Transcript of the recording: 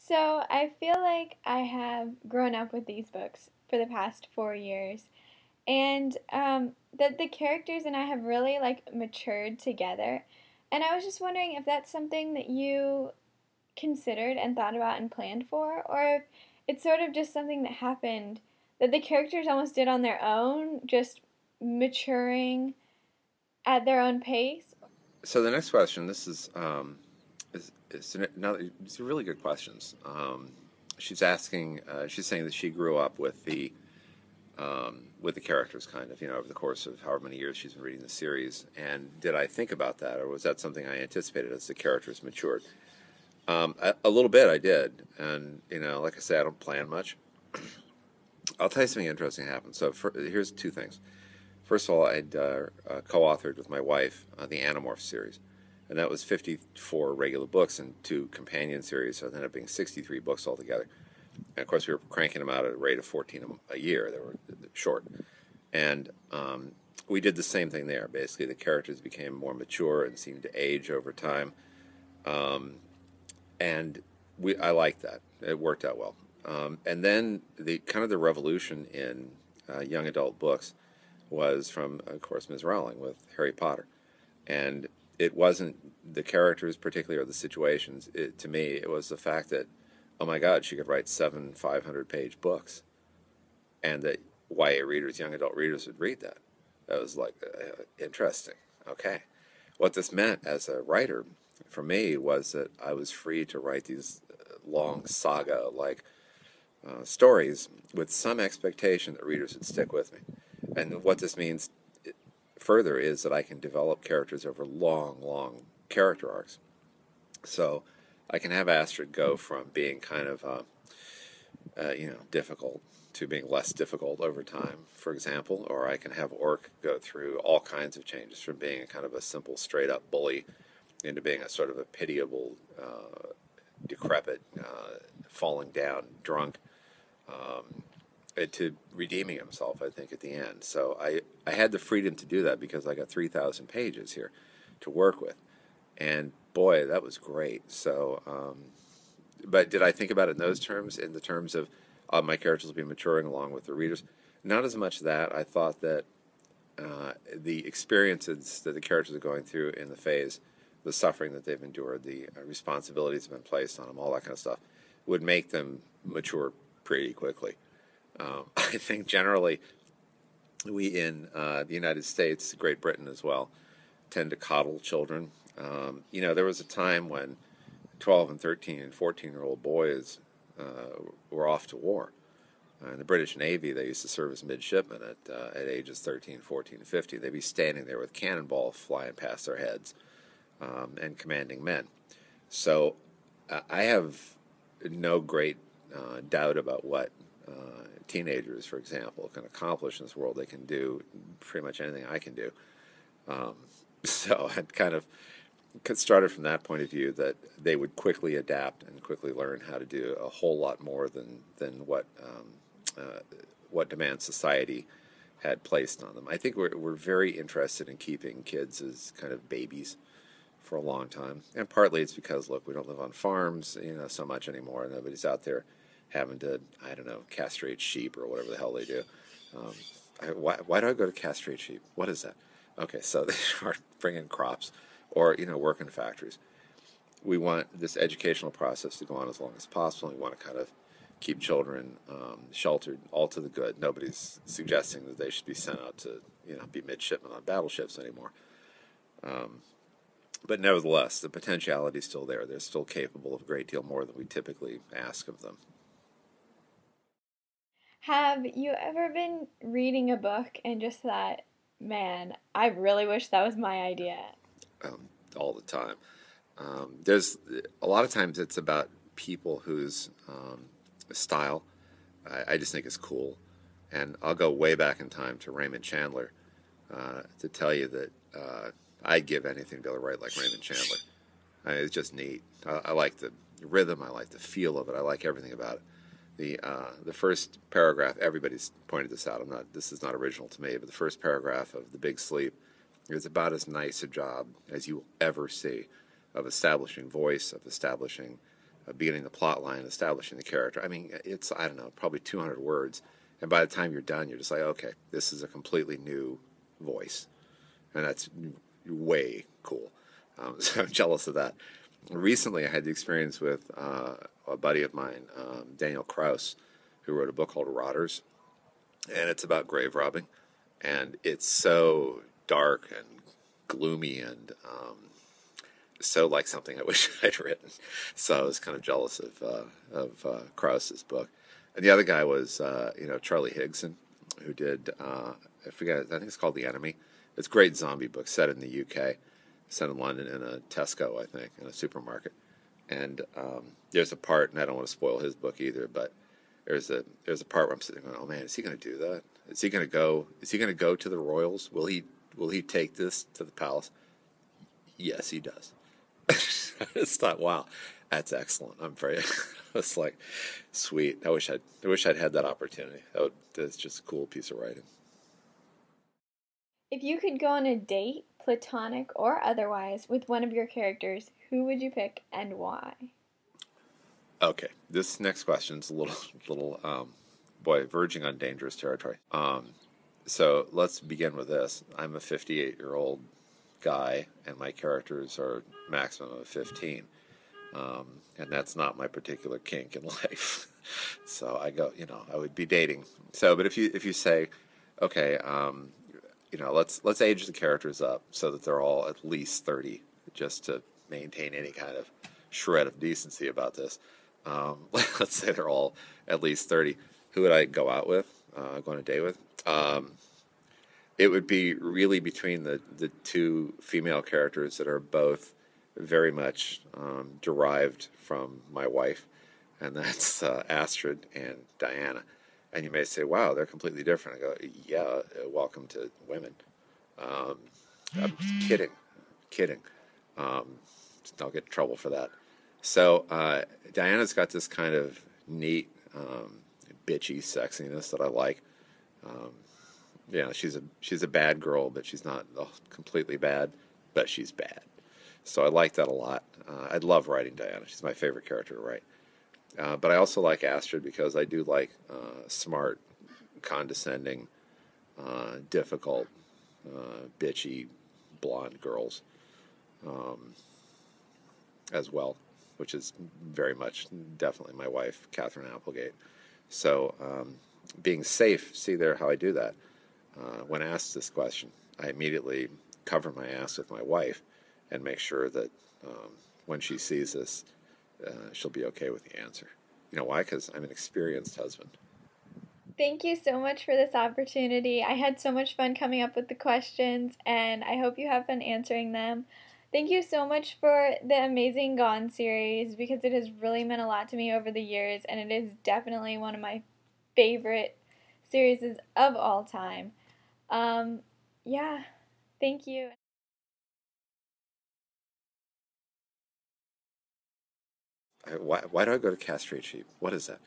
So I feel like I have grown up with these books for the past 4 years, and that the characters and I have really like matured together. And I was just wondering if that's something that you considered and thought about and planned for, or if it's sort of just something that happened that the characters almost did on their own, just maturing at their own pace. So the next question, this another. These are really good questions. She's asking. She's saying that she grew up with the characters, kind of, over the course of however many years she's been reading the series. And did I think about that, or was that something I anticipated as the characters matured? A little bit, I did, and like I say, I don't plan much. I'll tell you something interesting happened. So here's two things. First of all, I'd co-authored with my wife the Animorphs series, and that was 54 regular books and two companion series, so it ended up being 63 books altogether. And of course, we were cranking them out at a rate of 14 a year. They were short, and we did the same thing there. Basically, the characters became more mature and seemed to age over time, and I liked that. It worked out well. And then the revolution in young adult books was from, of course, Ms. Rowling with Harry Potter. And it wasn't the characters particularly or the situations. To me, it was the fact that, oh my God, she could write 7 500-page books, and that YA readers, young adult readers, would read that. That was like interesting. Okay. What this meant as a writer for me was that I was free to write these long saga-like stories with some expectation that readers would stick with me. And what this means further is that I can develop characters over long, long character arcs. So I can have Astrid go from being kind of, difficult to being less difficult over time, for example, or I can have Orc go through all kinds of changes from being a kind of a simple, straight-up bully into being a sort of a pitiable, decrepit, falling down, drunk, to redeeming himself, I think, at the end. So I had the freedom to do that because I got 3,000 pages here to work with. And boy, that was great. So, but did I think about it in those terms, in the terms of my characters will be maturing along with the readers? Not as much that. I thought that the experiences that the characters are going through in the phase, the suffering that they've endured, the responsibilities that have been placed on them, all that kind of stuff, would make them mature pretty quickly. I think generally we in the United States, Great Britain as well, tend to coddle children. There was a time when 12 and 13 and 14-year-old boys were off to war. In the British Navy, they used to serve as midshipmen at ages 13, 14, and 15. They'd be standing there with cannonballs flying past their heads and commanding men. So I have no great doubt about what teenagers, for example, can accomplish in this world. They can do pretty much anything I can do. So I'd kind of started from that point of view, that they would quickly adapt and quickly learn how to do a whole lot more than what demands society had placed on them. I think we're very interested in keeping kids as kind of babies for a long time, and partly it's because, look, we don't live on farms, so much anymore. Nobody's out there having to, I don't know, castrate sheep or whatever the hell they do. Why do I go to castrate sheep? What is that? Okay, so they start bringing crops or, work in factories. We want this educational process to go on as long as possible. We want to kind of keep children sheltered, all to the good. Nobody's suggesting that they should be sent out to, be midshipmen on battleships anymore. But nevertheless, the potentiality is still there. They're still capable of a great deal more than we typically ask of them. Have you ever been reading a book and just thought, man, I really wish that was my idea? All the time. There's a lot of times it's about people whose style I just think is cool, and I'll go way back in time to Raymond Chandler to tell you that I'd give anything to be able to write like Raymond Chandler. It's just neat. I like the rhythm. I like the feel of it. I like everything about it. The first paragraph, everybody's pointed this out. This is not original to me, but the first paragraph of The Big Sleep is about as nice a job as you will ever see of establishing voice, of establishing beginning the plot line, establishing the character. I mean, it's, I don't know, probably 200 words. And by the time you're done, you're just like, okay, this is a completely new voice. And that's way cool. So I'm jealous of that. Recently, I had the experience with a buddy of mine, Daniel Kraus, who wrote a book called Rotters. And it's about grave robbing. And it's so dark and gloomy and so like something I wish I'd written. So I was kind of jealous of Krauss's book. And the other guy was Charlie Higson, who did I forget, I think it's called The Enemy. It's a great zombie book set in the UK, set in London in a Tesco, I think, in a supermarket. And there's a part, and I don't want to spoil his book either, but there's a part where I'm sitting going, oh man, is he going to do that? Is he going to go? Is he going to go to the royals? Will he take this to the palace? Yes, he does. I just thought, wow, that's excellent. I'm very, it's like, sweet. I wish I'd had that opportunity. That's just a cool piece of writing. If you could go on a date, platonic or otherwise, with one of your characters, who would you pick and why? Okay, this next question's a little, boy, verging on dangerous territory. So let's begin with this. I'm a 58-year-old guy, and my characters are maximum of 15. And that's not my particular kink in life. So I go, I would be dating. So, but if you say, okay, let's age the characters up so that they're all at least 30, just to maintain any kind of shred of decency about this. Let's say they're all at least 30. Who would I go out with? Go on a date with? It would be really between the two female characters that are both very much derived from my wife, and that's Astrid and Diana. And you may say, wow, they're completely different. I go, yeah, welcome to women. I'm kidding. I'll get in trouble for that. So Diana's got this kind of neat, bitchy sexiness that I like. She's a bad girl, but she's not completely bad, but she's bad. So I like that a lot. I love writing Diana. She's my favorite character to write. But I also like Astrid because I do like smart, condescending, difficult, bitchy, blonde girls as well, which is very much definitely my wife, Catherine Applegate. So being safe, see there how I do that. When asked this question, I immediately cover my ass with my wife and make sure that when she sees this, she'll be okay with the answer. You know why? Because I'm an experienced husband. Thank you so much for this opportunity. I had so much fun coming up with the questions, and I hope you have fun answering them. Thank you so much for the amazing Gone series because it has really meant a lot to me over the years, and it is definitely one of my favorite series of all time. Yeah, thank you. Why do I go to castrate sheep? What is that?